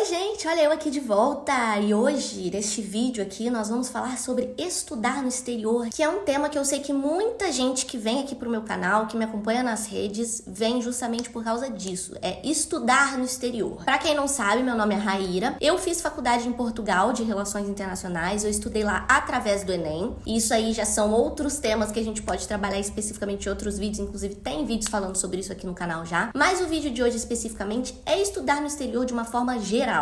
gente, olha eu aqui de volta e hoje, neste vídeo aqui, nós vamos falar sobre estudar no exterior, que é um tema que eu sei que muita gente que vem aqui pro meu canal, que me acompanha nas redes, vem justamente por causa disso, é estudar no exterior. Pra quem não sabe, meu nome é Raíra, eu fiz faculdade em Portugal de Relações Internacionais, eu estudei lá através do Enem, e isso aí já são outros temas que a gente pode trabalhar especificamente em outros vídeos, inclusive tem vídeos falando sobre isso aqui no canal já, mas o vídeo de hoje especificamente é estudar no exterior de uma forma geral.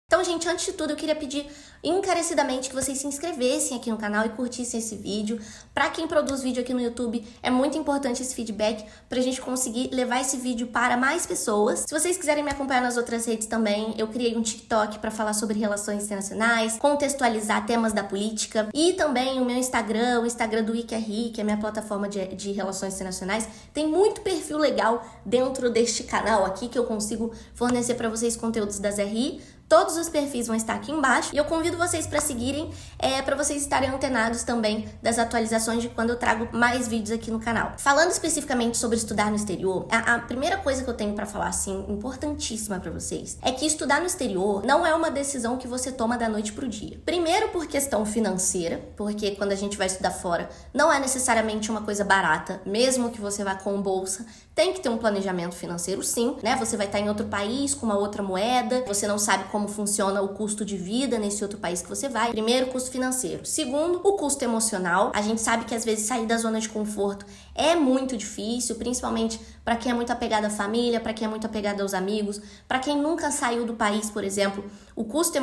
Então, gente, antes de tudo, eu queria pedir encarecidamente que vocês se inscrevessem aqui no canal e curtissem esse vídeo. Pra quem produz vídeo aqui no YouTube, é muito importante esse feedback pra gente conseguir levar esse vídeo para mais pessoas. Se vocês quiserem me acompanhar nas outras redes também, eu criei um TikTok pra falar sobre relações internacionais, contextualizar temas da política, e também o meu Instagram, o Instagram do IQRI, que é a minha plataforma de relações internacionais. Tem muito perfil legal dentro deste canal aqui que eu consigo fornecer pra vocês conteúdos das RI. Todos os perfis vão estar aqui embaixo e eu convido vocês para seguirem, para vocês estarem antenados também das atualizações de quando eu trago mais vídeos aqui no canal. Falando especificamente sobre estudar no exterior, a primeira coisa que eu tenho para falar, assim, importantíssima para vocês, é que estudar no exterior não é uma decisão que você toma da noite pro dia. Primeiro por questão financeira, porque quando a gente vai estudar fora, não é necessariamente uma coisa barata, mesmo que você vá com bolsa, tem que ter um planejamento financeiro sim, né? Você vai estar em outro país com uma outra moeda, você não sabe como funciona o custo de vida nesse outro país que você vai. Primeiro, custo financeiro. Segundo, o custo emocional. A gente sabe que às vezes sair da zona de conforto é muito difícil, principalmente para quem é muito apegado à família, para quem é muito apegado aos amigos, para quem nunca saiu do país, por exemplo. O custo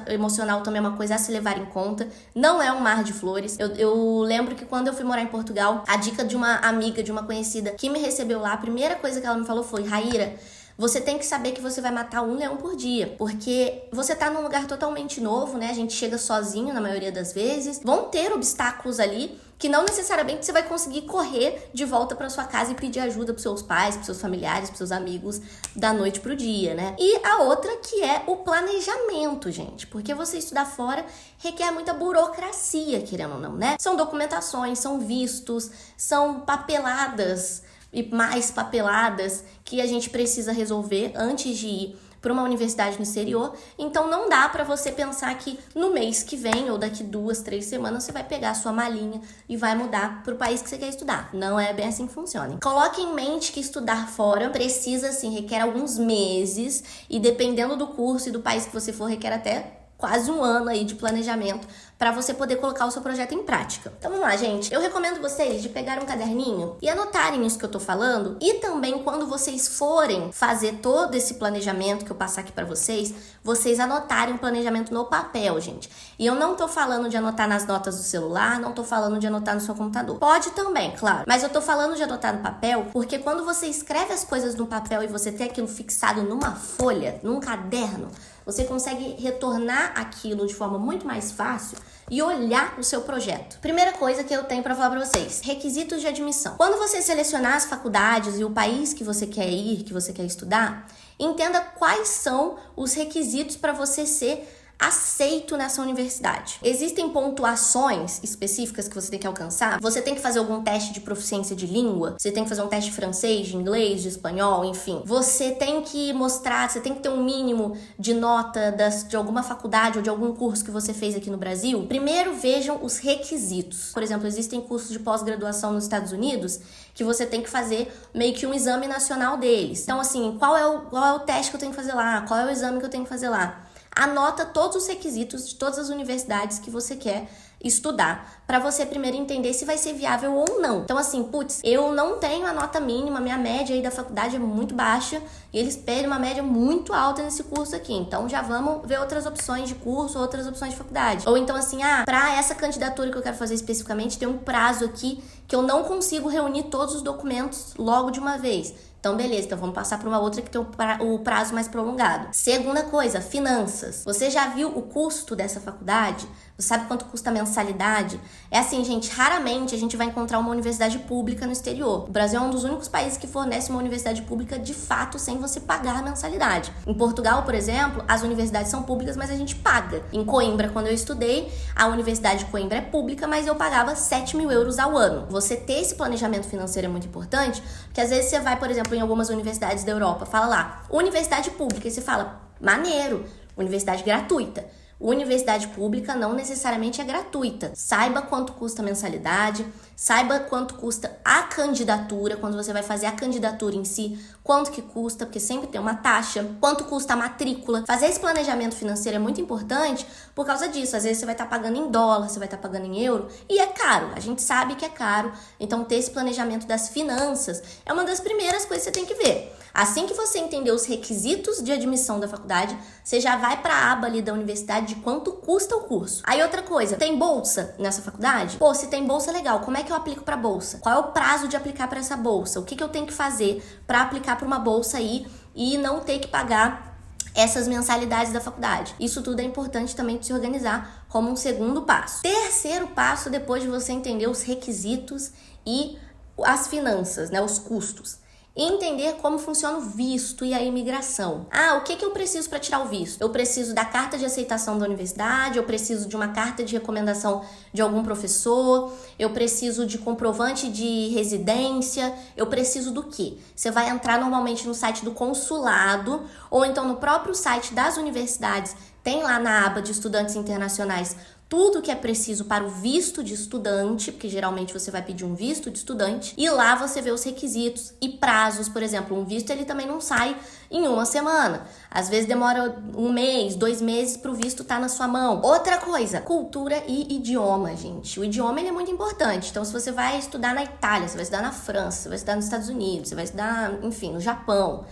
emocional também é uma coisa a se levar em conta. Não é um mar de flores. Eu lembro que quando eu fui morar em Portugal, a dica de uma amiga, de uma conhecida que me recebeu lá, a primeira coisa que ela me falou foi: Raíra, você tem que saber que você vai matar um leão por dia, porque você tá num lugar totalmente novo, né? A gente chega sozinho na maioria das vezes. Vão ter obstáculos ali que não necessariamente você vai conseguir correr de volta para sua casa e pedir ajuda pros seus pais, pros seus familiares, pros seus amigos da noite pro dia, né? E a outra que é o planejamento, gente, porque você estudar fora requer muita burocracia, querendo ou não, né? São documentações, são vistos, são papeladas e mais papeladas que a gente precisa resolver antes de ir para uma universidade no exterior. Então não dá para você pensar que no mês que vem ou daqui 2, 3 semanas você vai pegar a sua malinha e vai mudar para o país que você quer estudar. Não é bem assim que funciona. Coloque em mente que estudar fora precisa, assim, requer alguns meses e dependendo do curso e do país que você for, requer até quase um ano aí de planejamento para você poder colocar o seu projeto em prática. Então vamos lá, gente. Eu recomendo vocês de pegar um caderninho e anotarem isso que eu tô falando, e também quando vocês forem fazer todo esse planejamento que eu passar aqui para vocês anotarem o planejamento no papel, gente. E eu não tô falando de anotar nas notas do celular, não tô falando de anotar no seu computador. Pode também, claro, mas eu tô falando de anotar no papel porque quando você escreve as coisas no papel e você tem aquilo fixado numa folha, num caderno, você consegue retornar aquilo de forma muito mais fácil e olhar o seu projeto. Primeira coisa que eu tenho para falar para vocês: requisitos de admissão. Quando você selecionar as faculdades e o país que você quer ir, que você quer estudar, entenda quais são os requisitos para você ser aceito nessa universidade. Existem pontuações específicas que você tem que alcançar? Você tem que fazer algum teste de proficiência de língua? Você tem que fazer um teste de francês, de inglês, de espanhol, enfim. Você tem que mostrar, você tem que ter um mínimo de nota de alguma faculdade ou de algum curso que você fez aqui no Brasil? Primeiro vejam os requisitos. Por exemplo, existem cursos de pós-graduação nos Estados Unidos que você tem que fazer meio que um exame nacional deles. Então, assim, qual é o teste que eu tenho que fazer lá? Qual é o exame que eu tenho que fazer lá? Anota todos os requisitos de todas as universidades que você quer estudar, para você primeiro entender se vai ser viável ou não. Então assim, putz, eu não tenho a nota mínima, minha média aí da faculdade é muito baixa e eles pedem uma média muito alta nesse curso aqui, então já vamos ver outras opções de curso, outras opções de faculdade. Ou então assim, para essa candidatura que eu quero fazer especificamente, tem um prazo aqui que eu não consigo reunir todos os documentos logo de uma vez. Então, beleza, então vamos passar para uma outra que tem o prazo mais prolongado. Segunda coisa, finanças. Você já viu o custo dessa faculdade? Sabe quanto custa a mensalidade? É assim, gente, raramente a gente vai encontrar uma universidade pública no exterior. O Brasil é um dos únicos países que fornece uma universidade pública de fato sem você pagar a mensalidade. Em Portugal, por exemplo, as universidades são públicas, mas a gente paga. Em Coimbra, quando eu estudei, a Universidade de Coimbra é pública, mas eu pagava 7 mil euros ao ano. Você ter esse planejamento financeiro é muito importante, porque às vezes você vai, por exemplo, em algumas universidades da Europa, fala lá, universidade pública, e você fala, maneiro, universidade gratuita. Universidade pública não necessariamente é gratuita. Saiba quanto custa a mensalidade, saiba quanto custa a candidatura, quando você vai fazer a candidatura em si, quanto que custa, porque sempre tem uma taxa, quanto custa a matrícula. Fazer esse planejamento financeiro é muito importante por causa disso. Às vezes você vai estar pagando em dólar, você vai estar pagando em euro, e é caro. A gente sabe que é caro, então ter esse planejamento das finanças é uma das primeiras coisas que você tem que ver. Assim que você entender os requisitos de admissão da faculdade, você já vai para a aba ali da universidade de quanto custa o curso. Aí outra coisa, tem bolsa nessa faculdade? Pô, se tem bolsa, legal. Como é que eu aplico para bolsa? Qual é o prazo de aplicar para essa bolsa? O que eu tenho que fazer para aplicar para uma bolsa aí e não ter que pagar essas mensalidades da faculdade? Isso tudo é importante também de se organizar como um segundo passo. Terceiro passo, depois de você entender os requisitos e as finanças, né, os custos. E entender como funciona o visto e a imigração. O que eu preciso para tirar o visto? Eu preciso da carta de aceitação da universidade, eu preciso de uma carta de recomendação de algum professor, eu preciso de comprovante de residência, eu preciso do quê? Você vai entrar normalmente no site do consulado ou então no próprio site das universidades, tem lá na aba de estudantes internacionais tudo que é preciso para o visto de estudante, porque geralmente você vai pedir um visto de estudante, e lá você vê os requisitos e prazos. Por exemplo, um visto ele também não sai em uma semana. Às vezes demora 1 mês, 2 meses para o visto estar na sua mão. Outra coisa, cultura e idioma, gente. O idioma ele é muito importante. Então, se você vai estudar na Itália, você vai estudar na França, você vai estudar nos Estados Unidos, você vai estudar, enfim, no Japão,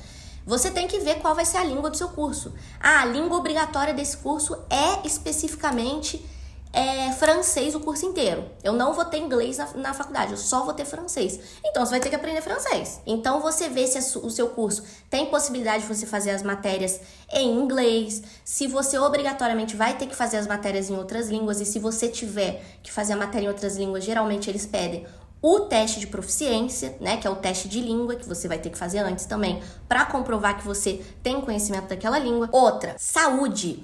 você tem que ver qual vai ser a língua do seu curso. A língua obrigatória desse curso é especificamente francês o curso inteiro. Eu não vou ter inglês na faculdade, eu só vou ter francês. Então, você vai ter que aprender francês. Então, você vê se o seu curso tem possibilidade de você fazer as matérias em inglês, se você obrigatoriamente vai ter que fazer as matérias em outras línguas, e se você tiver que fazer a matéria em outras línguas, geralmente eles pedem o teste de proficiência, né, que é o teste de língua, que você vai ter que fazer antes também, para comprovar que você tem conhecimento daquela língua. Outra, saúde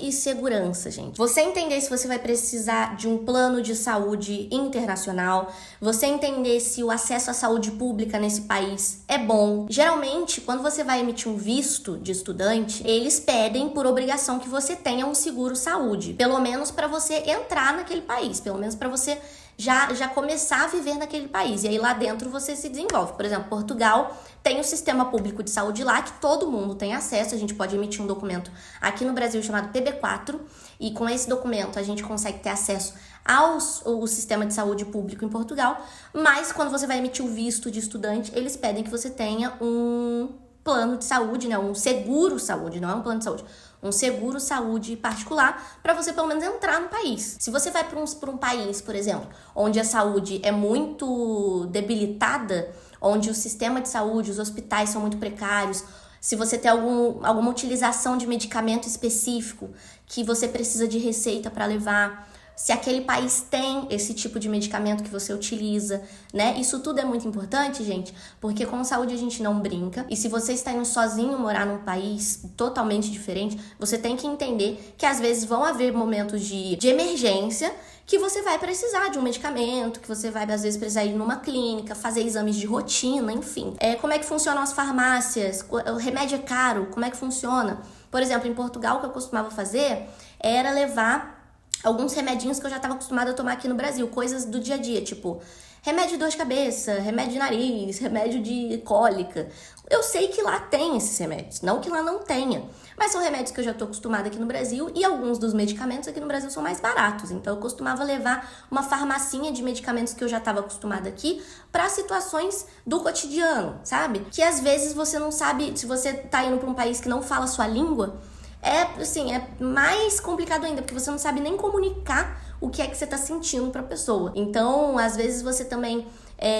e segurança, gente. Você entender se você vai precisar de um plano de saúde internacional, você entender se o acesso à saúde pública nesse país é bom. Geralmente, quando você vai emitir um visto de estudante, eles pedem por obrigação que você tenha um seguro saúde, pelo menos para você entrar naquele país, pelo menos para você já começar a viver naquele país. E aí lá dentro você se desenvolve. Por exemplo, Portugal tem o sistema público de saúde lá, que todo mundo tem acesso. A gente pode emitir um documento aqui no Brasil chamado PB4, e com esse documento a gente consegue ter acesso ao sistema de saúde público em Portugal. Mas quando você vai emitir o visto de estudante, eles pedem que você tenha um plano de saúde, né? Um seguro saúde, não é um plano de saúde. Um seguro saúde particular para você pelo menos entrar no país. Se você vai para um país, por exemplo, onde a saúde é muito debilitada, onde o sistema de saúde, os hospitais são muito precários, se você tem alguma utilização de medicamento específico que você precisa de receita para levar, se aquele país tem esse tipo de medicamento que você utiliza, né? Isso tudo é muito importante, gente, porque com saúde a gente não brinca. E se você está indo sozinho morar num país totalmente diferente, você tem que entender que às vezes vão haver momentos de emergência que você vai precisar de um medicamento, que você vai às vezes precisar ir numa clínica, fazer exames de rotina, enfim. Como é que funcionam as farmácias? O remédio é caro? Como é que funciona? Por exemplo, em Portugal, o que eu costumava fazer era levar alguns remedinhos que eu já estava acostumada a tomar aqui no Brasil, coisas do dia a dia, tipo remédio de dor de cabeça, remédio de nariz, remédio de cólica. Eu sei que lá tem esses remédios, não que lá não tenha, mas são remédios que eu já estou acostumada aqui no Brasil, e alguns dos medicamentos aqui no Brasil são mais baratos, então eu costumava levar uma farmacinha de medicamentos que eu já estava acostumada aqui para situações do cotidiano, sabe? Que às vezes você não sabe, se você está indo para um país que não fala a sua língua, é mais complicado ainda, porque você não sabe nem comunicar o que é que você tá sentindo pra pessoa. Então, às vezes você também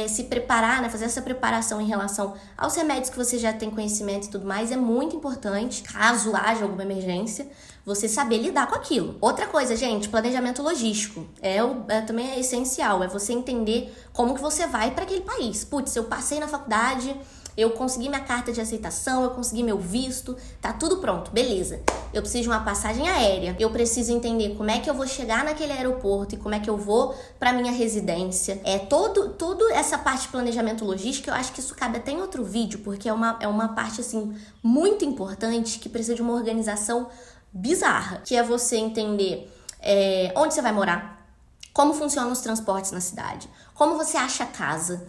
se preparar, né, fazer essa preparação em relação aos remédios que você já tem conhecimento e tudo mais, é muito importante. Caso haja alguma emergência, você saber lidar com aquilo. Outra coisa, gente, planejamento logístico. Também é essencial, é você entender como que você vai para aquele país. Putz, eu passei na faculdade, eu consegui minha carta de aceitação, eu consegui meu visto, tá tudo pronto, beleza. Eu preciso de uma passagem aérea, eu preciso entender como é que eu vou chegar naquele aeroporto e como é que eu vou pra minha residência. Toda essa parte de planejamento logístico, eu acho que isso cabe até em outro vídeo, porque é uma parte, assim, muito importante que precisa de uma organização bizarra, que é você entender onde você vai morar, como funcionam os transportes na cidade, como você acha casa,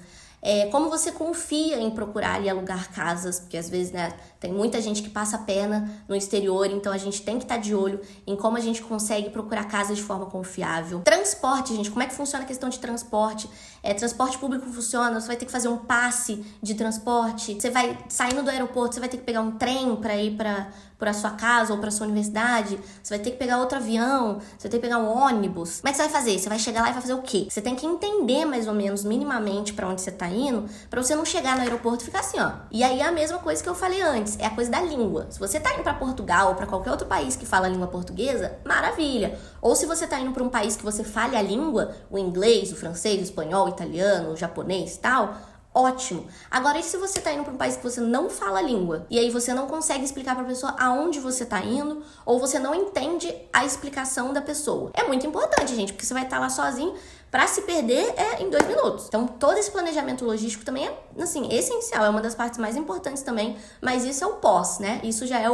como você confia em procurar e alugar casas, porque às vezes, né, tem muita gente que passa a perna no exterior, então a gente tem que estar de olho em como a gente consegue procurar casas de forma confiável. Transporte, gente, como é que funciona a questão de transporte? Transporte público funciona, você vai ter que fazer um passe de transporte, você vai, saindo do aeroporto, você vai ter que pegar um trem para ir para sua casa ou para sua universidade, você vai ter que pegar outro avião, você vai ter que pegar um ônibus. Como é que você vai fazer? Você vai chegar lá e vai fazer o quê? Você tem que entender mais ou menos, minimamente, para onde você tá indo, para você não chegar no aeroporto e ficar assim, ó. E aí é a mesma coisa que eu falei antes, é a coisa da língua. Se você tá indo para Portugal ou para qualquer outro país que fala a língua portuguesa, maravilha. Ou se você tá indo para um país que você fale a língua, o inglês, o francês, o espanhol, o italiano, o japonês e tal, ótimo. Agora, e se você tá indo para um país que você não fala a língua? E aí você não consegue explicar pra pessoa aonde você tá indo, ou você não entende a explicação da pessoa. É muito importante, gente, porque você vai estar lá sozinho, pra se perder em 2 minutos. Então, todo esse planejamento logístico também é, assim, essencial. É uma das partes mais importantes também, mas isso é o pós, né? Isso já é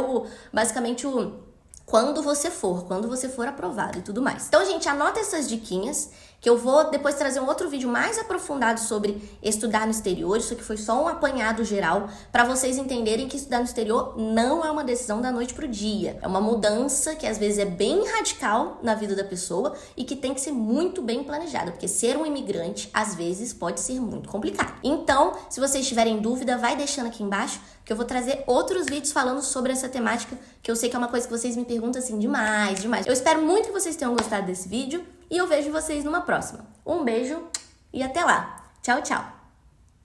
basicamente quando você for aprovado e tudo mais. Então, gente, anota essas diquinhas, que eu vou depois trazer um outro vídeo mais aprofundado sobre estudar no exterior. Isso aqui foi só um apanhado geral para vocês entenderem que estudar no exterior não é uma decisão da noite pro dia. É uma mudança que às vezes é bem radical na vida da pessoa e que tem que ser muito bem planejada, porque ser um imigrante às vezes pode ser muito complicado. Então, se vocês tiverem dúvida, vai deixando aqui embaixo, que eu vou trazer outros vídeos falando sobre essa temática, que eu sei que é uma coisa que vocês me perguntam assim demais. Eu espero muito que vocês tenham gostado desse vídeo e eu vejo vocês numa próxima. Um beijo e até lá. Tchau, tchau!